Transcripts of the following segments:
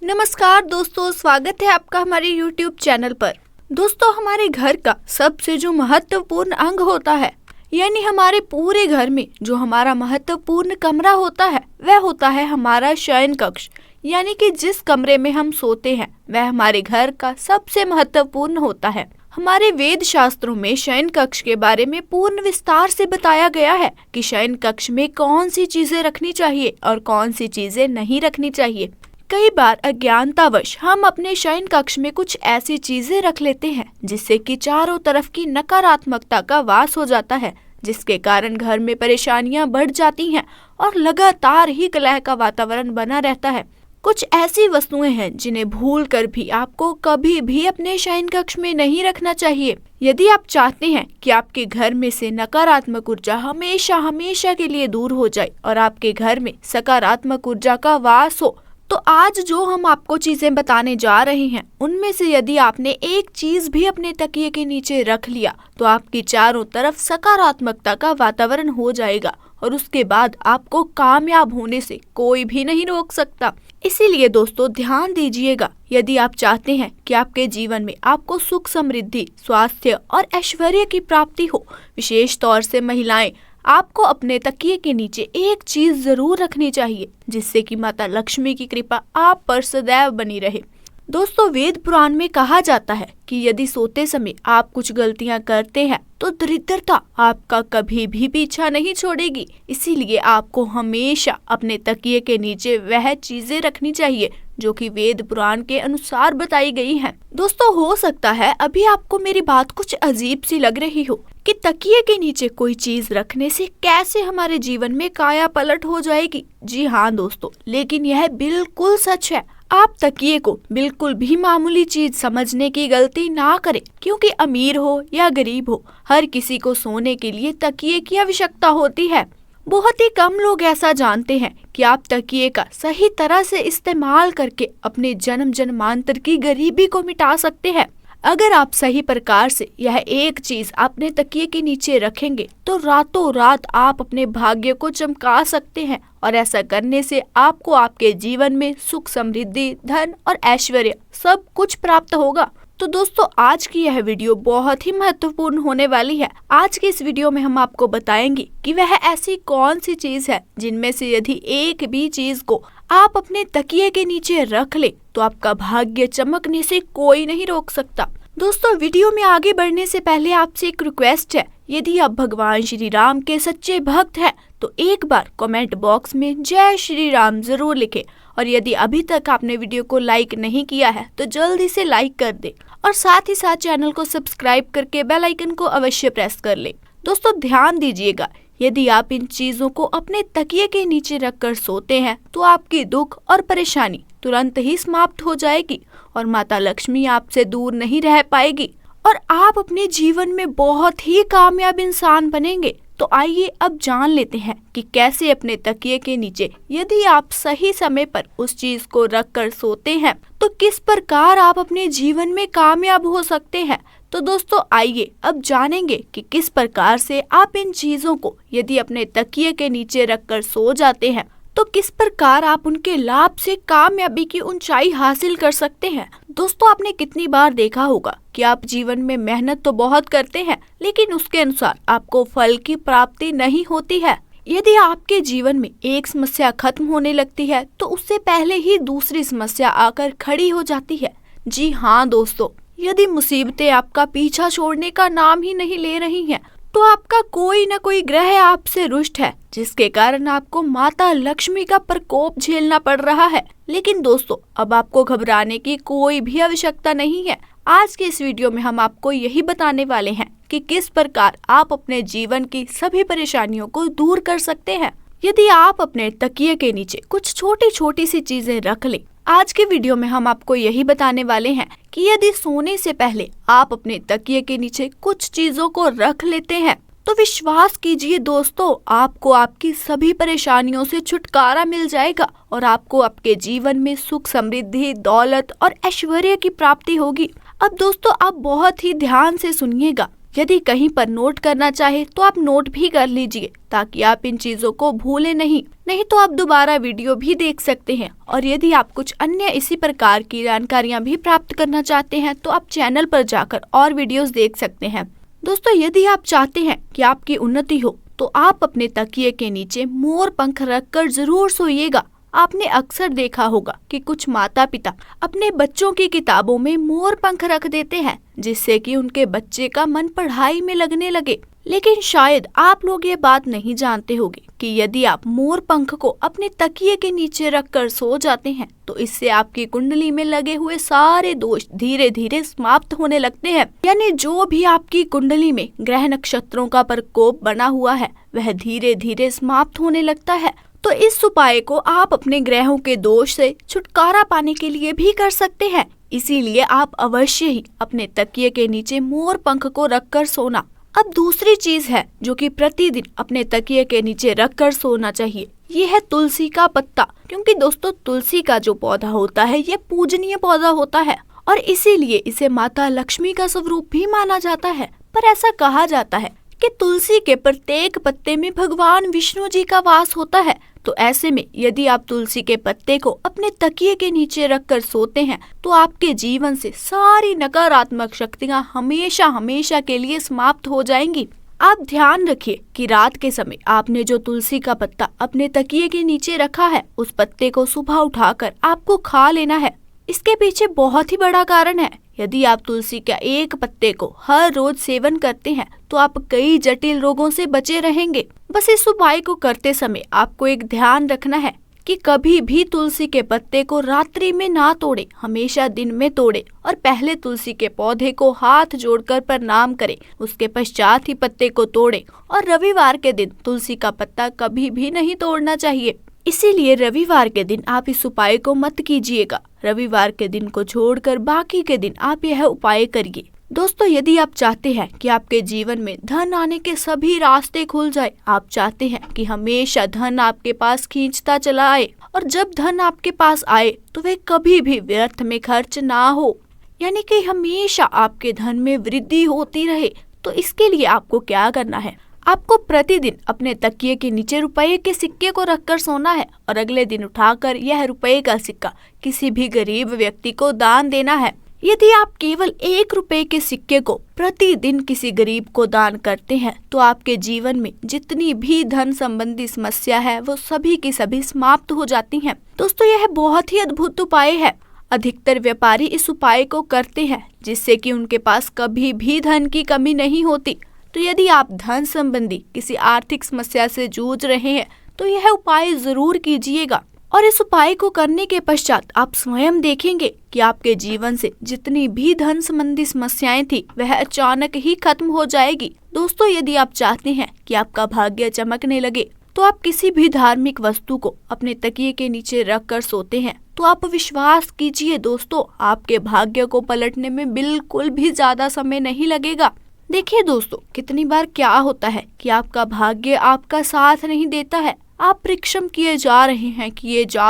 नमस्कार दोस्तों, स्वागत है आपका हमारे YouTube चैनल पर। दोस्तों, हमारे घर का सबसे जो महत्वपूर्ण अंग होता है, यानी हमारे पूरे घर में जो हमारा महत्वपूर्ण कमरा होता है, वह होता है हमारा शयन कक्ष। यानी कि जिस कमरे में हम सोते हैं वह हमारे घर का सबसे महत्वपूर्ण होता है। हमारे वेद शास्त्रों में शयन कक्ष के बारे में पूर्ण विस्तार से बताया गया है कि शयन कक्ष में कौन सी चीजें रखनी चाहिए और कौन सी चीजें नहीं रखनी चाहिए। कई बार अज्ञानतावश हम अपने शयन कक्ष में कुछ ऐसी चीजें रख लेते हैं जिससे कि चारों तरफ की नकारात्मकता का वास हो जाता है, जिसके कारण घर में परेशानियां बढ़ जाती हैं और लगातार ही कलह का वातावरण बना रहता है। कुछ ऐसी वस्तुएं हैं जिन्हें भूलकर भी आपको कभी भी अपने शयन कक्ष में नहीं रखना चाहिए। यदि आप चाहते हैं कि आपके घर में से नकारात्मक ऊर्जा हमेशा हमेशा के लिए दूर हो जाए और आपके घर में सकारात्मक ऊर्जा का वास हो, तो आज जो हम आपको चीजें बताने जा रहे हैं उनमें से यदि आपने एक चीज भी अपने तकिए के नीचे रख लिया तो आपकी चारों तरफ सकारात्मकता का वातावरण हो जाएगा और उसके बाद आपको कामयाब होने से कोई भी नहीं रोक सकता। इसीलिए दोस्तों, ध्यान दीजिएगा, यदि आप चाहते हैं कि आपके जीवन में आपको सुख, समृद्धि, स्वास्थ्य और ऐश्वर्य की प्राप्ति हो, विशेष तौर से महिलाएं, आपको अपने तकिए के नीचे एक चीज जरूर रखनी चाहिए जिससे कि माता लक्ष्मी की कृपा आप पर सदैव बनी रहे। दोस्तों, वेद पुराण में कहा जाता है कि यदि सोते समय आप कुछ गलतियां करते हैं तो दरिद्रता आपका कभी भी पीछा नहीं छोड़ेगी। इसीलिए आपको हमेशा अपने तकिए के नीचे वह चीजें रखनी चाहिए जो कि वेद पुराण के अनुसार बताई गई हैं। दोस्तों, हो सकता है अभी आपको मेरी बात कुछ अजीब सी लग रही हो कि तकिए के नीचे कोई चीज रखने से कैसे हमारे जीवन में काया पलट हो जाएगी। जी हाँ दोस्तों, लेकिन यह बिल्कुल सच है। आप तकिए को बिल्कुल भी मामूली चीज समझने की गलती ना करें, क्योंकि अमीर हो या गरीब हो, हर किसी को सोने के लिए तकिए की आवश्यकता होती है। बहुत ही कम लोग ऐसा जानते हैं कि आप तकिए का सही तरह से इस्तेमाल करके अपने जन्म जन्मांतर की गरीबी को मिटा सकते हैं। अगर आप सही प्रकार से यह एक चीज अपने तकिए के नीचे रखेंगे तो रातों रात आप अपने भाग्य को चमका सकते हैं और ऐसा करने से आपको आपके जीवन में सुख, समृद्धि, धन और ऐश्वर्य सब कुछ प्राप्त होगा। तो दोस्तों, आज की यह वीडियो बहुत ही महत्वपूर्ण होने वाली है। आज की इस वीडियो में हम आपको बताएंगे कि वह ऐसी कौन सी चीज है जिनमें से यदि एक भी चीज को आप अपने तकिए के नीचे रख ले तो आपका भाग्य चमकने से कोई नहीं रोक सकता। दोस्तों, वीडियो में आगे बढ़ने से पहले आपसे एक रिक्वेस्ट है, यदि आप भगवान श्री राम के सच्चे भक्त हैं तो एक बार कमेंट बॉक्स में जय श्री राम जरूर लिखें और यदि अभी तक आपने वीडियो को लाइक नहीं किया है तो जल्दी से लाइक कर दे और साथ ही साथ चैनल को सब्सक्राइब करके बेल आइकन को अवश्य प्रेस कर ले। दोस्तों, ध्यान दीजिएगा, यदि आप इन चीजों को अपने तकिए के नीचे रखकर सोते हैं तो आपकी दुख और परेशानी तुरंत ही समाप्त हो जाएगी और माता लक्ष्मी आपसे दूर नहीं रह पाएगी और आप अपने जीवन में बहुत ही कामयाब इंसान बनेंगे। तो आइए अब जान लेते हैं कि कैसे अपने तकिए के नीचे यदि आप सही समय पर उस चीज को रख कर सोते हैं तो किस प्रकार आप अपने जीवन में कामयाब हो सकते हैं। तो दोस्तों, आइए अब जानेंगे कि किस प्रकार से आप इन चीजों को यदि अपने तकिए के नीचे रखकर सो जाते हैं तो किस प्रकार आप उनके लाभ से कामयाबी की ऊंचाई हासिल कर सकते हैं। दोस्तों, आपने कितनी बार देखा होगा कि आप जीवन में मेहनत तो बहुत करते हैं लेकिन उसके अनुसार आपको फल की प्राप्ति नहीं होती है। यदि आपके जीवन में एक समस्या खत्म होने लगती है तो उससे पहले ही दूसरी समस्या आकर खड़ी हो जाती है। जी हाँ दोस्तों, यदि मुसीबतें आपका पीछा छोड़ने का नाम ही नहीं ले रही हैं, तो आपका कोई न कोई ग्रह आपसे रुष्ट है जिसके कारण आपको माता लक्ष्मी का प्रकोप झेलना पड़ रहा है। लेकिन दोस्तों, अब आपको घबराने की कोई भी आवश्यकता नहीं है। आज के इस वीडियो में हम आपको यही बताने वाले हैं कि किस प्रकार आप अपने जीवन की सभी परेशानियों को दूर कर सकते हैं यदि आप अपने तकिए के नीचे कुछ छोटी छोटी सी चीजें रख लें। आज के वीडियो में हम आपको यही बताने वाले हैं कि यदि सोने से पहले आप अपने तकिए के नीचे कुछ चीजों को रख लेते हैं तो विश्वास कीजिए दोस्तों, आपको आपकी सभी परेशानियों से छुटकारा मिल जाएगा और आपको आपके जीवन में सुख, समृद्धि, दौलत और ऐश्वर्य की प्राप्ति होगी। अब दोस्तों, आप बहुत ही ध्यान से सुनिएगा, यदि कहीं पर नोट करना चाहे तो आप नोट भी कर लीजिए, ताकि आप इन चीजों को भूले नहीं तो आप दोबारा वीडियो भी देख सकते हैं। और यदि आप कुछ अन्य इसी प्रकार की जानकारियां भी प्राप्त करना चाहते हैं तो आप चैनल पर जाकर और वीडियोस देख सकते हैं। दोस्तों, यदि आप चाहते हैं कि आपकी उन्नति हो तो आप अपने तकिए के नीचे मोर पंख रखकर जरूर सोइएगा। आपने अक्सर देखा होगा कि कुछ माता पिता अपने बच्चों की किताबों में मोर पंख रख देते हैं, जिससे कि उनके बच्चे का मन पढ़ाई में लगने लगे। लेकिन शायद आप लोग ये बात नहीं जानते होंगे कि यदि आप मोर पंख को अपने तकिए के नीचे रखकर सो जाते हैं तो इससे आपकी कुंडली में लगे हुए सारे दोष धीरे धीरे समाप्त होने लगते हैं। यानी जो भी आपकी कुंडली में ग्रह नक्षत्रों का प्रकोप बना हुआ है वह धीरे धीरे समाप्त होने लगता है। तो इस उपाय को आप अपने ग्रहों के दोष से छुटकारा पाने के लिए भी कर सकते हैं। इसीलिए आप अवश्य ही अपने तकिए के नीचे मोर पंख को रखकर सोना। अब दूसरी चीज है जो कि प्रतिदिन अपने तकिए के नीचे रखकर सोना चाहिए, ये है तुलसी का पत्ता। क्योंकि दोस्तों, तुलसी का जो पौधा होता है ये पूजनीय पौधा होता है और इसीलिए इसे माता लक्ष्मी का स्वरूप भी माना जाता है। पर ऐसा कहा जाता है कि तुलसी के प्रत्येक पत्ते में भगवान विष्णु जी का वास होता है। तो ऐसे में यदि आप तुलसी के पत्ते को अपने तकिए के नीचे रखकर सोते हैं तो आपके जीवन से सारी नकारात्मक शक्तियां हमेशा हमेशा के लिए समाप्त हो जाएंगी। आप ध्यान रखिए कि रात के समय आपने जो तुलसी का पत्ता अपने तकिए के नीचे रखा है उस पत्ते को सुबह उठाकर आपको खा लेना है। इसके पीछे बहुत ही बड़ा कारण है। यदि आप तुलसी के एक पत्ते को हर रोज सेवन करते हैं तो आप कई जटिल रोगों से बचे रहेंगे। बस इस उपाय को करते समय आपको एक ध्यान रखना है कि कभी भी तुलसी के पत्ते को रात्रि में ना तोड़े, हमेशा दिन में तोड़े और पहले तुलसी के पौधे को हाथ जोड़कर प्रणाम करें, उसके पश्चात ही पत्ते को तोड़े। और रविवार के दिन तुलसी का पत्ता कभी भी नहीं तोड़ना चाहिए। इसीलिए रविवार के दिन आप इस उपाय को मत कीजिएगा। रविवार के दिन को छोड़कर बाकी के दिन आप यह उपाय करिए। दोस्तों, यदि आप चाहते हैं कि आपके जीवन में धन आने के सभी रास्ते खुल जाए, आप चाहते हैं कि हमेशा धन आपके पास खींचता चला आए और जब धन आपके पास आए तो वह कभी भी व्यर्थ में खर्च ना हो, यानी कि हमेशा आपके धन में वृद्धि होती रहे, तो इसके लिए आपको क्या करना है? आपको प्रतिदिन अपने तकिए के नीचे रुपए के सिक्के को रखकर सोना है और अगले दिन उठाकर यह रुपए का सिक्का किसी भी गरीब व्यक्ति को दान देना है। यदि आप केवल 1 रुपए के सिक्के को प्रतिदिन किसी गरीब को दान करते हैं तो आपके जीवन में जितनी भी धन संबंधी समस्या है वो सभी की सभी समाप्त हो जाती हैं। दोस्तों, यह बहुत ही अद्भुत उपाय है। अधिकतर व्यापारी इस उपाय को करते हैं जिससे कि उनके पास कभी भी धन की कमी नहीं होती। तो यदि आप धन संबंधी किसी आर्थिक समस्या से जूझ रहे हैं तो यह उपाय जरूर कीजिएगा। और इस उपाय को करने के पश्चात आप स्वयं देखेंगे कि आपके जीवन से जितनी भी धन संबंधी समस्याएं थी वह अचानक ही खत्म हो जाएगी। दोस्तों, यदि आप चाहते हैं कि आपका भाग्य चमकने लगे तो आप किसी भी धार्मिक वस्तु को अपने तकिए के नीचे रख कर सोते हैं तो आप विश्वास कीजिए दोस्तों, आपके भाग्य को पलटने में बिल्कुल भी ज्यादा समय नहीं लगेगा। देखिए दोस्तों, कितनी बार क्या होता है कि आपका भाग्य आपका साथ नहीं देता है। आप परिश्रम किए जा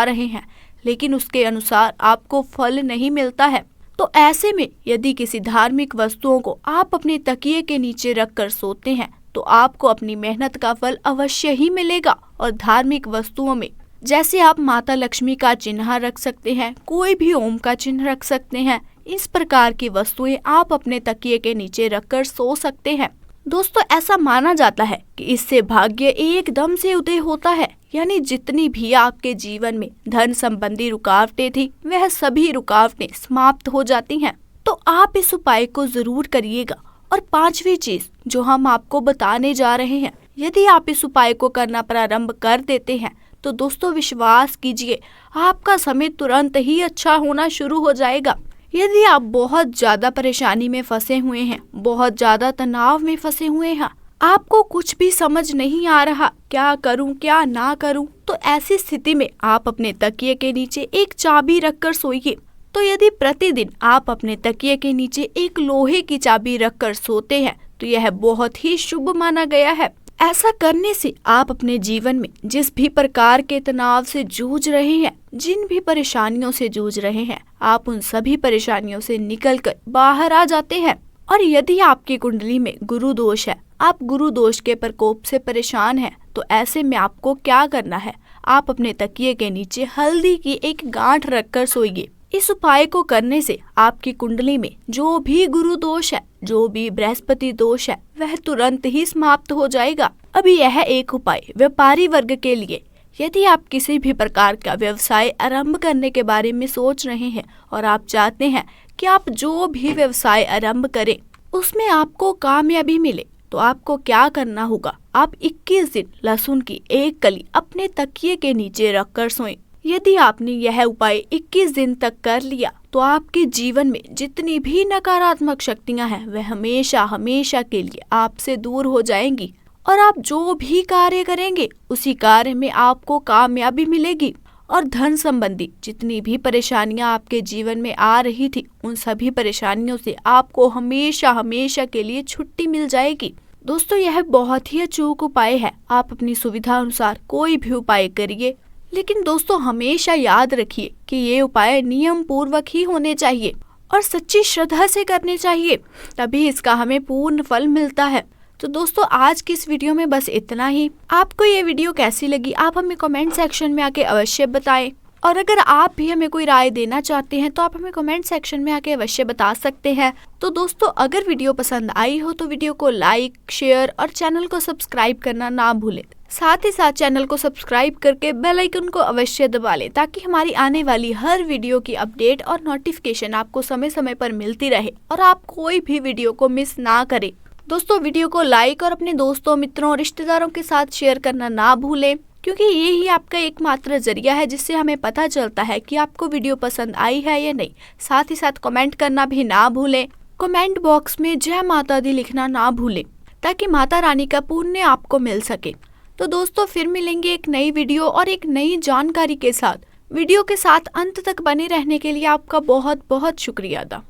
रहे हैं लेकिन उसके अनुसार आपको फल नहीं मिलता है। तो ऐसे में यदि किसी धार्मिक वस्तुओं को आप अपने तकिए के नीचे रखकर सोते हैं तो आपको अपनी मेहनत का फल अवश्य ही मिलेगा। और धार्मिक वस्तुओं में जैसे आप माता लक्ष्मी का चिन्ह रख सकते हैं, कोई भी ओम का चिन्ह रख सकते हैं, इस प्रकार की वस्तुएं आप अपने तकिए के नीचे रखकर सो सकते हैं। दोस्तों, ऐसा माना जाता है कि इससे भाग्य एकदम से उदय होता है, यानी जितनी भी आपके जीवन में धन संबंधी रुकावटें थी वह सभी रुकावटें समाप्त हो जाती हैं। तो आप इस उपाय को जरूर करिएगा। और 5वीं चीज जो हम आपको बताने जा रहे हैं, यदि आप इस उपाय को करना प्रारंभ कर देते हैं तो दोस्तों विश्वास कीजिए आपका समय तुरंत ही अच्छा होना शुरू हो जाएगा। यदि आप बहुत ज्यादा परेशानी में फंसे हुए हैं, बहुत ज्यादा तनाव में फंसे हुए हैं, आपको कुछ भी समझ नहीं आ रहा क्या करूं क्या ना करूं, तो ऐसी स्थिति में आप अपने तकिए के नीचे एक चाबी रखकर सोइए। तो यदि प्रतिदिन आप अपने तकिए के नीचे एक लोहे की चाबी रखकर सोते हैं तो यह बहुत ही शुभ माना गया है। ऐसा करने से आप अपने जीवन में जिस भी प्रकार के तनाव से जूझ रहे हैं, जिन भी परेशानियों से जूझ रहे हैं, आप उन सभी परेशानियों से निकलकर बाहर आ जाते हैं। और यदि आपकी कुंडली में गुरु दोष है, आप गुरु दोष के प्रकोप से परेशान हैं, तो ऐसे में आपको क्या करना है, आप अपने तकिए के नीचे हल्दी की एक गांठ रखकर सोइए। इस उपाय को करने से आपकी कुंडली में जो भी गुरु दोष है, जो भी बृहस्पति दोष है, वह तुरंत ही समाप्त हो जाएगा। अभी यह एक उपाय व्यापारी वर्ग के लिए। यदि आप किसी भी प्रकार का व्यवसाय आरंभ करने के बारे में सोच रहे हैं और आप चाहते हैं कि आप जो भी व्यवसाय आरंभ करें उसमें आपको कामयाबी मिले, तो आपको क्या करना होगा, आप 21 दिन लहसुन की एक कली अपने तकिए के नीचे रखकर सोएं। यदि आपने यह उपाय 21 दिन तक कर लिया तो आपके जीवन में जितनी भी नकारात्मक शक्तियां हैं वह हमेशा हमेशा के लिए आपसे दूर हो जाएंगी और आप जो भी कार्य करेंगे उसी कार्य में आपको कामयाबी मिलेगी और धन संबंधी जितनी भी परेशानियां आपके जीवन में आ रही थी उन सभी परेशानियों से आपको हमेशा हमेशा के लिए छुट्टी मिल जाएगी। दोस्तों, यह बहुत ही अचूक उपाय है। आप अपनी सुविधा अनुसार कोई भी उपाय करिए, लेकिन दोस्तों हमेशा याद रखिए कि ये उपाय नियम पूर्वक ही होने चाहिए और सच्ची श्रद्धा से करने चाहिए, तभी इसका हमें पूर्ण फल मिलता है। तो दोस्तों, आज की इस वीडियो में बस इतना ही। आपको ये वीडियो कैसी लगी आप हमें कमेंट सेक्शन में आके अवश्य बताएं, और अगर आप भी हमें कोई राय देना चाहते हैं तो आप हमें कमेंट सेक्शन में आके अवश्य बता सकते हैं। तो दोस्तों, अगर वीडियो पसंद आई हो तो वीडियो को लाइक, शेयर और चैनल को सब्सक्राइब करना ना भूलें। साथ ही साथ चैनल को सब्सक्राइब करके बेल आइकन को अवश्य दबा लें, ताकि हमारी आने वाली हर वीडियो की अपडेट और नोटिफिकेशन आपको समय समय पर मिलती रहे और आप कोई भी वीडियो को मिस ना करें। दोस्तों, वीडियो को लाइक और अपने दोस्तों, मित्रों और रिश्तेदारों के साथ शेयर करना ना भूलें, क्योंकि ये ही आपका एकमात्र जरिया है जिससे हमें पता चलता है कि आपको वीडियो पसंद आई है या नहीं। साथ ही साथ कमेंट करना भी ना भूलें। कमेंट बॉक्स में जय माता दी लिखना ना भूलें, ताकि माता रानी का पुण्य आपको मिल सके। तो दोस्तों, फिर मिलेंगे एक नई वीडियो और एक नई जानकारी के साथ। वीडियो के साथ अंत तक बने रहने के लिए आपका बहुत बहुत शुक्रिया अदा।